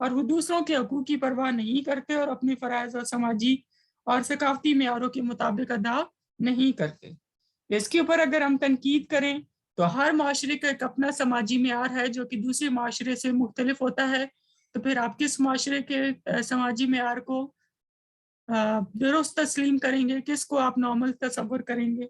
اور وہ دوسروں کے حقوق کی پرواہ نہیں کرتے اور اپنے فرائض اور سماجی اور ثقافتی معیاروں کے مطابق ادا نہیں کرتے۔ اس کے اوپر اگر ہم تنقید کریں تو ہر معاشرے کا ایک اپنا سماجی معیار ہے جو کہ دوسرے معاشرے سے مختلف ہوتا ہے، تو پھر آپ کس معاشرے کے سماجی معیار کو درست تسلیم کریں گے، کس کو آپ نارمل تصور کریں گے؟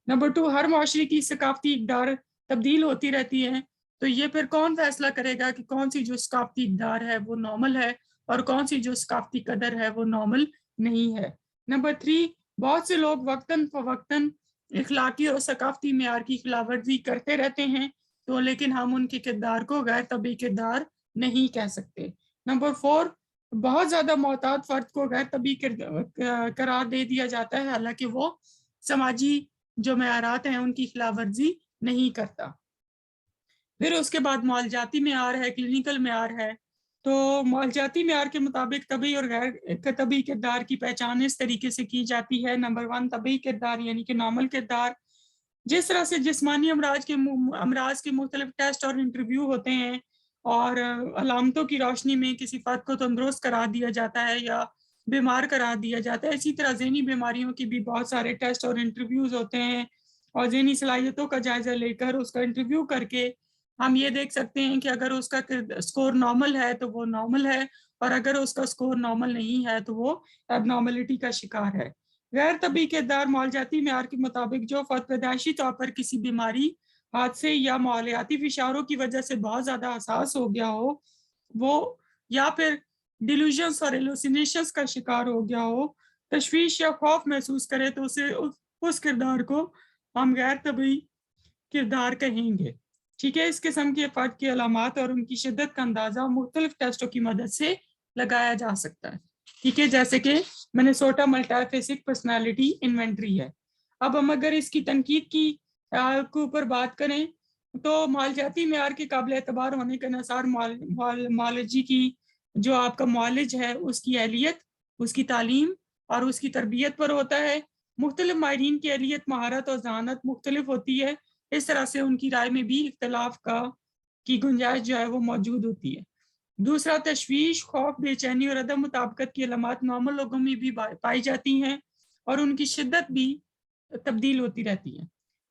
نمبر 2، ہر معاشرے کی ثقافتی اقدار تبدیل ہوتی رہتی ہے، تو یہ پھر کون فیصلہ کرے گا کہ کون سی جو ثقافتی اقدار ہے وہ نارمل ہے اور کون سی جو ثقافتی قدر ہے وہ نارمل نہیں ہے؟ نمبر 3، بہت سے لوگ وقتاً فوقتاً اخلاقی اور ثقافتی معیار کی خلاف ورزی کرتے رہتے ہیں، تو لیکن ہم ان کے کردار کو غیر طبعی کردار نہیں کہہ سکتے۔ نمبر 4، بہت زیادہ معتاد فرد کو غیر طبعی قرار دے دیا جاتا ہے حالانکہ وہ سماجی جو معیارات ہیں ان کی خلاف ورزی نہیں کرتا۔ پھر اس کے بعد معالجاتی معیار ہے، کلینیکل معیار ہے۔ تو معالجاتی معیار کے مطابق طبعی اور غیر طبعی کردار کی پہچان اس طریقے سے کی جاتی ہے۔ نمبر 1، طبعی کردار یعنی کہ نارمل کردار، جس طرح سے جسمانی امراض کے مختلف ٹیسٹ اور انٹرویو ہوتے ہیں اور علامتوں کی روشنی میں کسی فرد کو تندرست قرار دیا جاتا ہے یا بیمار قرار دیا جاتا ہے، اسی طرح ذہنی بیماریوں کی بھی بہت سارے ٹیسٹ اور انٹرویوز ہوتے ہیں، اور ذہنی صلاحیتوں کا جائزہ لے کر اس کا انٹرویو کر کے ہم یہ دیکھ سکتے ہیں کہ اگر اس کا سکور نارمل ہے تو وہ نارمل ہے، اور اگر اس کا سکور نارمل نہیں ہے تو وہ ایب نارملٹی کا شکار ہے۔ غیر طبعی کردار معالجاتی معیار کے مطابق جو فرد پیدائشی طور پر کسی بیماری، حادثے یا ماحولیاتی فشاروں کی وجہ سے بہت زیادہ حساس ہو گیا ہو، وہ یا پھر ڈیلوژنس اور ایلوسینیشنز کا شکار ہو گیا ہو، تشویش یا خوف محسوس کرے، تو اسے اس کردار کو ہم غیر طبعی کردار کہیں گے۔ ٹھیک ہے، اس قسم کے فرد کی علامات اور ان کی شدت کا اندازہ مختلف ٹیسٹوں کی مدد سے لگایا جا سکتا ہے۔ ٹھیک ہے، جیسے کہ Minnesota multi phasic personality inventory ہے۔ اب ہم اگر اس کی تنقید کی کے اوپر بات کریں تو معالجاتی معیار کے قابل اعتبار ہونے کا انحصار معالجی کی جو آپ کا معالج ہے اس کی اہلیت، اس کی تعلیم اور اس کی تربیت پر ہوتا ہے۔ مختلف ماہرین کی اہلیت، مہارت اور ذہانت مختلف ہوتی ہے، اس طرح سے ان کی رائے میں بھی اختلاف کی گنجائش جو ہے وہ موجود ہوتی ہے۔ دوسرا، تشویش، خوف، بے چینی اور عدم مطابقت کی علامات نارمل لوگوں میں بھی پائی جاتی ہیں اور ان کی شدت بھی تبدیل ہوتی رہتی ہے۔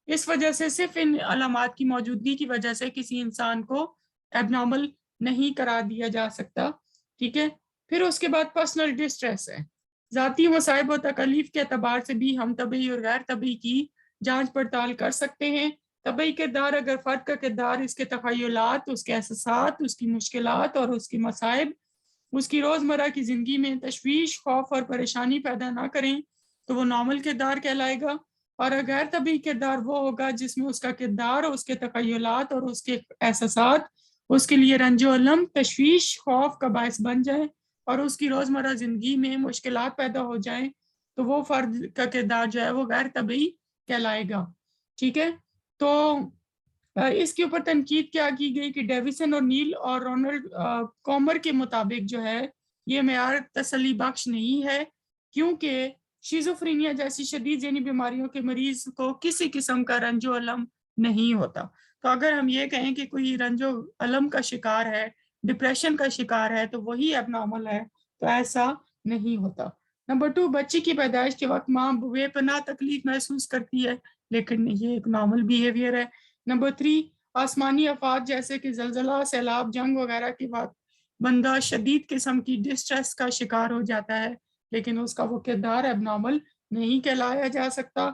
اس وجہ سے صرف ان علامات کی موجودگی کی وجہ سے کسی انسان کو ایب نارمل نہیں قرار دیا جا سکتا۔ ٹھیک ہے، پھر اس کے بعد پرسنل ڈسٹریس ہے۔ ذاتی مصائب و تکلیف کے اعتبار سے بھی ہم طبعی اور غیر طبعی کی جانچ پڑتال کر سکتے ہیں۔ طبعی کردار، اگر فرد کا کردار اس کے تخیلات، اس کے احساسات، اس کی مشکلات اور اس کی مصائب اس کی روزمرہ کی زندگی میں تشویش، خوف اور پریشانی پیدا نہ کریں تو وہ نارمل کردار کہلائے گا، اور غیر طبعی کردار وہ ہوگا جس میں اس کا کردار، اس کے تخیلات اور اس کے احساسات اس کے لیے رنج و الم، تشویش، خوف کا باعث بن جائیں اور اس کی روزمرہ زندگی میں مشکلات پیدا ہو جائیں، تو وہ فرد کا کردار جو ہے وہ غیر طبعی کہلائے گا۔ ٹھیک ہے، تو اس کے اوپر تنقید کیا کی گئی کہ ڈیویسن اور نیل اور رونلڈ کومر کے مطابق جو ہے یہ معیار تسلی بخش نہیں ہے، کیونکہ شیزوفرینیا جیسی شدید ذہنی بیماریوں کے مریض کو کسی قسم کا رنج و الم نہیں ہوتا۔ تو اگر ہم یہ کہیں کہ کوئی رنج و الم کا شکار ہے، ڈپریشن کا شکار ہے، تو وہی ایب نارمل ہے، تو ایسا نہیں ہوتا۔ نمبر 2، بچی کی پیدائش کے وقت ماں بے پناہ تکلیف محسوس کرتی ہے، لیکن یہ ایک نارمل بیہیویئر ہے۔ نمبر 3، آسمانی آفات جیسے کہ زلزلہ، سیلاب، جنگ وغیرہ کے بعد بندہ شدید قسم کی ڈسٹریس کا شکار ہو جاتا ہے، لیکن اس کا وہ کردار ایب نارمل نہیں کہلایا جا سکتا۔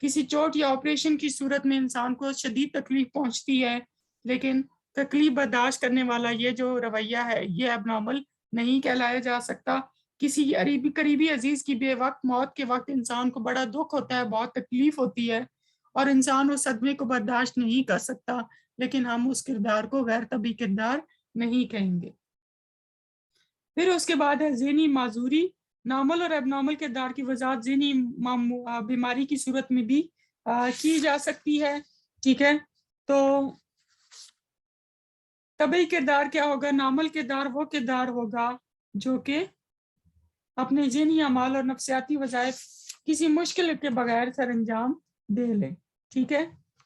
کسی چوٹ یا آپریشن کی صورت میں انسان کو شدید تکلیف پہنچتی ہے، لیکن تکلیف برداشت کرنے والا یہ جو رویہ ہے یہ ایب نارمل نہیں کہلایا جا سکتا۔ کسی قریبی عزیز کی بے وقت موت کے وقت انسان کو بڑا دکھ ہوتا ہے، بہت تکلیف ہوتی ہے اور انسان اس صدمے کو برداشت نہیں کر سکتا، لیکن ہم اس کردار کو غیر طبعی کردار نہیں کہیں گے۔ پھر اس کے بعد ہے ذہنی معذوری۔ نارمل اور ایب نارمل کردار کی وضاحت ذہنی بیماری کی صورت میں بھی کی جا سکتی ہے۔ ٹھیک ہے، تو طبعی کردار کیا ہوگا؟ نارمل کردار وہ کردار ہوگا جو کہ اپنے ذہنی اعمال اور نفسیاتی وظائف کسی مشکل کے بغیر سر انجام دے لے۔ ٹھیک ہے،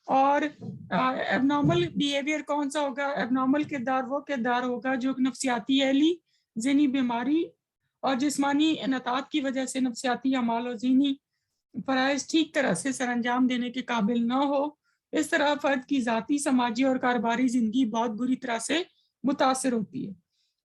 اور ایب نارمل بیہیویئر کون سا ہوگا؟ ایب نارمل کردار وہ کردار ہوگا جو نفسیاتی اہلی ذہنی بیماری اور جسمانی انعطاف کی وجہ سے نفسیاتی اعمال اور ذہنی فرائض ٹھیک طرح سے سر انجام دینے کے قابل نہ ہو۔ اس طرح فرد کی ذاتی، سماجی اور کاروباری زندگی بہت بری طرح سے متاثر ہوتی ہے۔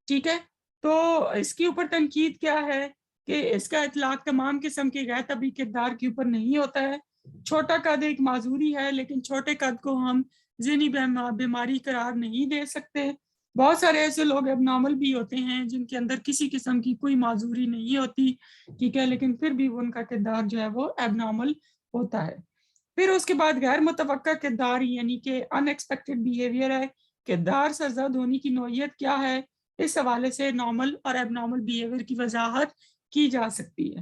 ٹھیک ہے، تو اس کے اوپر تنقید کیا ہے کہ اس کا اطلاق تمام قسم کے غیر طبی کردار کے اوپر نہیں ہوتا ہے۔ چھوٹا قد ایک معذوری ہے، لیکن چھوٹے قد کو ہم ذہنی بیماری قرار نہیں دے سکتے۔ بہت سارے ایسے لوگ اب نارمل بھی ہوتے ہیں جن کے اندر کسی قسم کی کوئی معذوری نہیں ہوتی، ٹھیک ہے، لیکن پھر بھی ان کا کردار جو ہے وہ اب نارمل ہوتا ہے۔ پھر اس کے بعد غیر متوقع کردار یعنی کہ ان ایکسپیکٹڈ بیہیویئر ہے۔ کردار سرزد ہونے کی نوعیت کیا ہے، اس حوالے سے نارمل اور اب نارمل بیہیویئر کی وضاحت کی جا سکتی ہے۔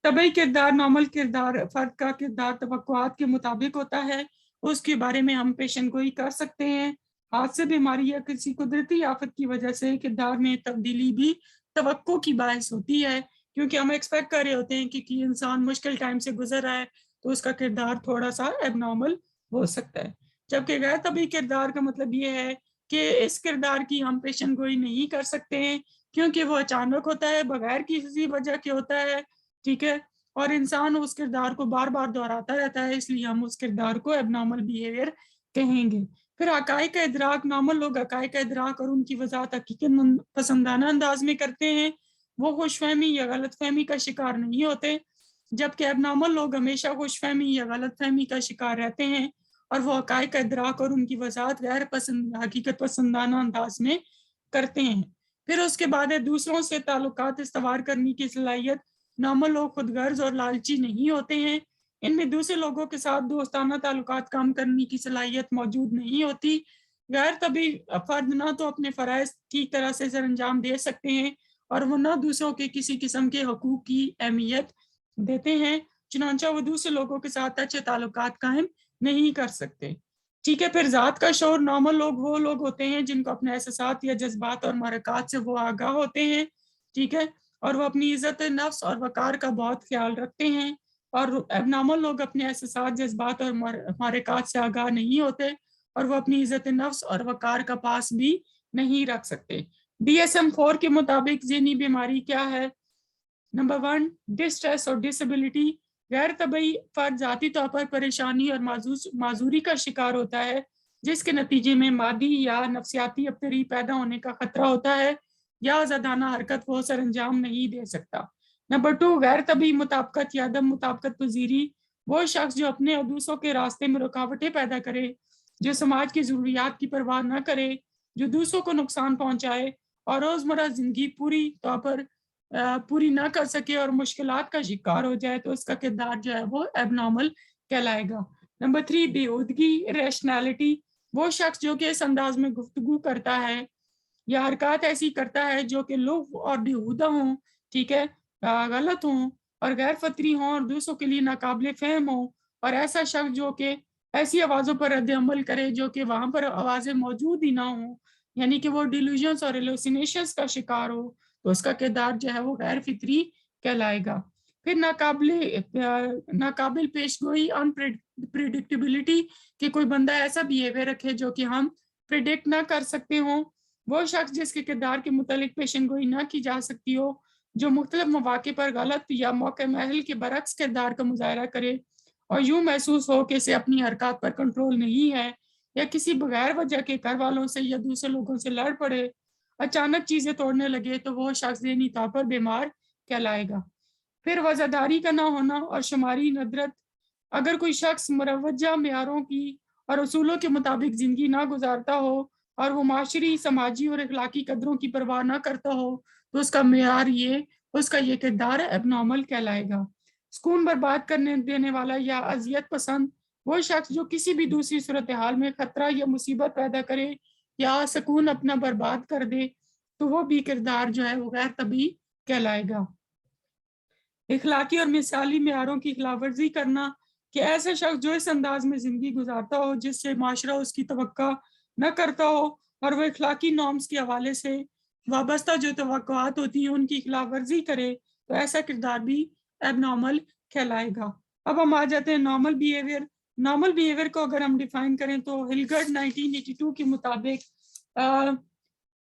طبعی کردار، نارمل کردار فرد کا کردار توقعات کے مطابق ہوتا ہے، اس کے بارے میں ہم پیشن گوئی کر سکتے ہیں۔ حادثے، بیماری یا کسی قدرتی آفت کی وجہ سے کردار میں تبدیلی بھی توقع کی باعث ہوتی ہے، کیونکہ ہم ایکسپیکٹ کر رہے ہوتے ہیں کہ انسان مشکل ٹائم سے گزر رہا ہے تو اس کا کردار تھوڑا سا اب نارمل ہو سکتا ہے۔ جبکہ غیر طبعی کردار کا مطلب یہ ہے کہ اس کردار کی ہم پیشن گوئی نہیں کر سکتے ہیں، کیونکہ وہ اچانک ہوتا ہے، بغیر کسی وجہ کے ہوتا ہے، ٹھیک ہے، اور انسان اس کردار کو بار بار دہراتا رہتا ہے، اس لیے ہم اس کردار کو اب نارمل بیہیویئر کہیں گے۔ پھر حقائق کا ادراک، نارمل لوگ حقائق کا ادراک اور ان کی وضاحت حقیقت پسندانہ انداز میں کرتے ہیں، وہ خوش فہمی یا غلط فہمی کا شکار نہیں ہوتے، جبکہ اب نارمل لوگ ہمیشہ خوش فہمی یا غلط فہمی کا شکار رہتے ہیں اور وہ حقائق کا ادراک اور ان کی وضاحت غیر حقیقت پسندانہ انداز میں کرتے ہیں۔ پھر اس کے بعد ہے دوسروں سے تعلقات استوار کرنے کی صلاحیت۔ نارمل لوگ خود غرض اور لالچی نہیں ہوتے ہیں، ان میں دوسرے لوگوں کے ساتھ دوستانہ تعلقات کام کرنے کی صلاحیت موجود نہیں ہوتی۔ غیر طبی فرد نہ تو اپنے فرائض ٹھیک طرح سے سر انجام دے سکتے ہیں اور وہ نہ دوسروں کے کسی قسم کے حقوق کی اہمیت دیتے ہیں، چنانچہ وہ دوسرے لوگوں کے ساتھ اچھے تعلقات قائم نہیں کر سکتے۔ ٹھیک ہے، پھر ذات کا شعور، نارمل لوگ وہ لوگ ہوتے ہیں جن کو اپنے احساسات یا جذبات اور محرکات سے وہ آگاہ ہوتے ہیں، ٹھیک ہے، اور وہ اپنی عزت نفس اور وقار کا بہت خیال رکھتے ہیں، اور اب نارمل لوگ اپنے احساسات، جذبات اور محرکات سے آگاہ نہیں ہوتے اور وہ اپنی عزت نفس اور وقار کا پاس بھی نہیں رکھ سکتے۔ DSM-4 کے مطابق ذہنی بیماری کیا ہے؟ نمبر 1، ڈسٹریس اور ڈسیبلٹی۔ غیر طبعی فرد ذاتی طور پر پریشانی اور معذوری کا شکار ہوتا ہے، جس کے نتیجے میں مادی یا نفسیاتی ابتری پیدا ہونے کا خطرہ ہوتا ہے یا آزادانہ حرکت وہ سر انجام نہیں دے سکتا۔ نمبر 2، غیر طبعی مطابقت یا عدم مطابقت پذیری۔ وہ شخص جو اپنے اور دوسروں کے راستے میں رکاوٹیں پیدا کرے، جو سماج کی ضروریات کی پرواہ نہ کرے، جو دوسروں کو نقصان پہنچائے اور روزمرہ زندگی پوری طور پر پوری نہ کر سکے اور مشکلات کا شکار ہو جائے، تو اس کا کردار جو ہے وہ اب نارمل کہلائے گا۔ Number 3، بےہودگی، rationality. وہ شخص جو کہ اس انداز میں گفتگو کرتا ہے یا حرکات ایسی کرتا ہے جو کہ لغو اور بےہودہ ہوں، ٹھیک ہے، غلط ہوں اور غیر فطری ہوں اور دوسروں کے لیے ناقابل فہم ہوں، اور ایسا شخص جو کہ ایسی آوازوں پر رد عمل کرے جو کہ وہاں پر آوازیں موجود ہی نہ ہوں، یعنی کہ وہ ڈیلوژنز اور ہیلوسینیشنز کا شکار ہو، تو اس کا کردار جو ہے وہ غیر فطری کہلائے گا۔ پھر ناقابل پیش گوئی، انپریڈکٹیبلٹی، کہ کوئی بندہ ایسا بیہیویئر رکھے جو کہ ہم پریڈکٹ نہ کر سکتے ہوں۔ وہ شخص جس کے کردار کے متعلق پیشن گوئی نہ کی جا سکتی ہو، جو مختلف مواقع پر غلط یا موقع محل کے برعکس کردار کا مظاہرہ کرے اور یوں محسوس ہو کہ اسے اپنی حرکات پر کنٹرول نہیں ہے، یا کسی بغیر وجہ کے گھر والوں سے یا دوسرے لوگوں سے لڑ پڑے، اچانک چیزیں توڑنے لگے، تو وہ شخص ذہنی طور پر بیمار کہلائے گا۔ پھر وزاداری کا نہ ہونا اور شماری ندرت۔ اگر کوئی شخص مروجہ معیاروں کی اور اصولوں کے مطابق زندگی نہ گزارتا ہو اور وہ معاشری، سماجی اور اخلاقی قدروں کی پرواہ نہ کرتا ہو، تو اس کا یہ کردار اب نارمل کہلائے گا۔ سکون برباد کرنے دینے والا یا اذیت پسند۔ وہ شخص جو کسی بھی دوسری صورتحال میں خطرہ یا مصیبت پیدا کرے یا سکون اپنا برباد کر دے، تو وہ بھی کردار جو ہے وہ غیر طبعی کہلائے گا۔ اخلاقی اور مثالی معیاروں کی خلاف ورزی کرنا، کہ ایسا شخص جو اس انداز میں زندگی گزارتا ہو جس سے معاشرہ اس کی توقع نہ کرتا ہو اور وہ اخلاقی نارمز کے حوالے سے وابستہ جو توقعات ہوتی ہیں ان کی خلاف ورزی کرے، تو ایسا کردار بھی اب نارمل کہلائے گا۔ اب ہم آ جاتے ہیں نارمل بیہیویئر۔ نارمل بیہیویئر کو اگر ہم ڈیفائن کریں تو ہلگرڈ 1982 کے مطابق